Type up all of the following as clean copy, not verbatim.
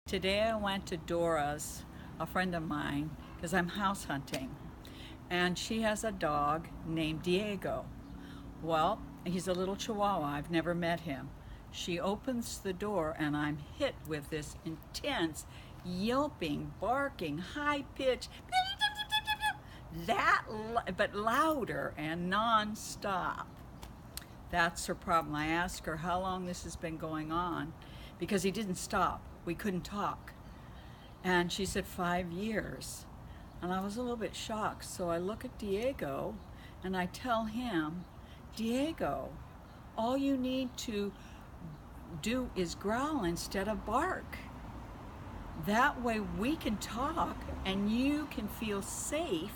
Today I went to Dora's, a friend of mine, because I'm house hunting, and she has a dog named Diego. Well, he's a little Chihuahua. I've never met him. She opens the door and I'm hit with this intense yelping, barking, high pitch, but louder and non-stop. That's her problem. I asked her how long this has been going on because he didn't stop. We couldn't talk. And she said 5 years. And I was a little bit shocked. So I look at Diego and I tell him, Diego, all you need to do is growl instead of bark. That way we can talk and you can feel safe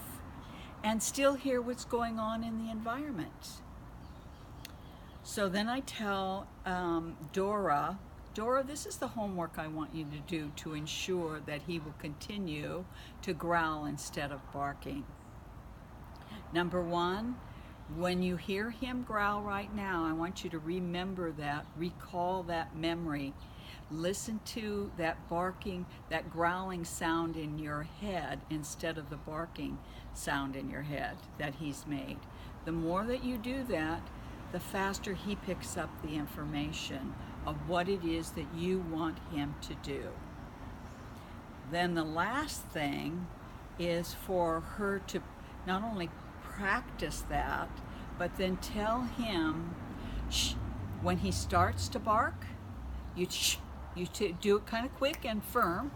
and still hear what's going on in the environment. So then I tell Dora, this is the homework I want you to do to ensure that he will continue to growl instead of barking. Number one, when you hear him growl right now, I want you to remember that, recall that memory. Listen to that barking, that growling sound in your head instead of the barking sound in your head that he's made. The more that you do that, the faster he picks up the information of what it is that you want him to do. Then the last thing is for her to not only practice that, but then tell him, shh, when he starts to bark, you do it kind of quick and firm,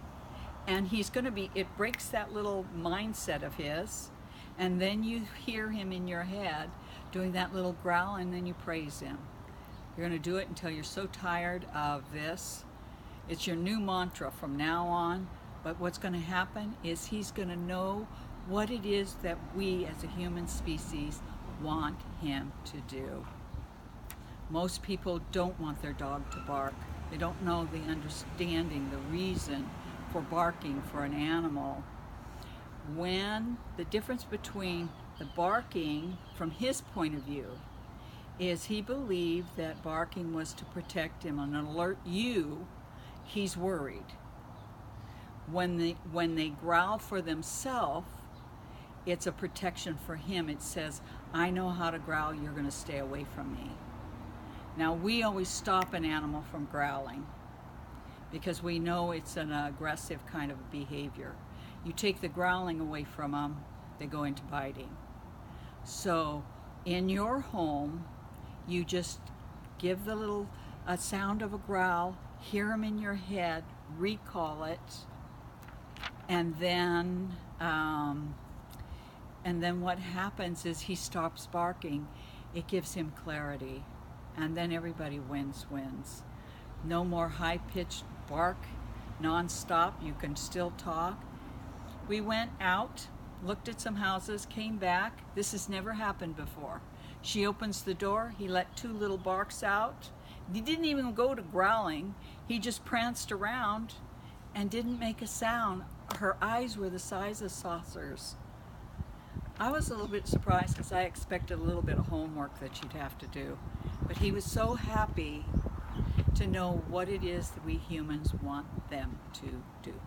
and he's going to be, it breaks that little mindset of his, and then you hear him in your head doing that little growl, and then you praise him. You're going to do it until you're so tired of this. It's your new mantra from now on, but what's going to happen is he's going to know what it is that we as a human species want him to do. Most people don't want their dog to bark. They don't know the understanding, the reason for barking for an animal. When the difference between the barking from his point of view is he believed that barking was to protect him and alert you, he's worried. When they growl for themselves, it's a protection for him. It says, I know how to growl, you're going to stay away from me. Now, we always stop an animal from growling because we know it's an aggressive kind of behavior. You take the growling away from them, they go into biting. So in your home, you just give the little sound of a growl, hear him in your head, recall it, and then what happens is he stops barking. It gives him clarity, and then everybody wins. No more high-pitched bark, non-stop. You can still talk. We went out, looked at some houses, came back. This has never happened before. She opens the door, he let 2 little barks out. He didn't even go to growling. He just pranced around and didn't make a sound. Her eyes were the size of saucers. I was a little bit surprised because I expected a little bit of homework that she'd have to do. But he was so happy to know what it is that we humans want them to do.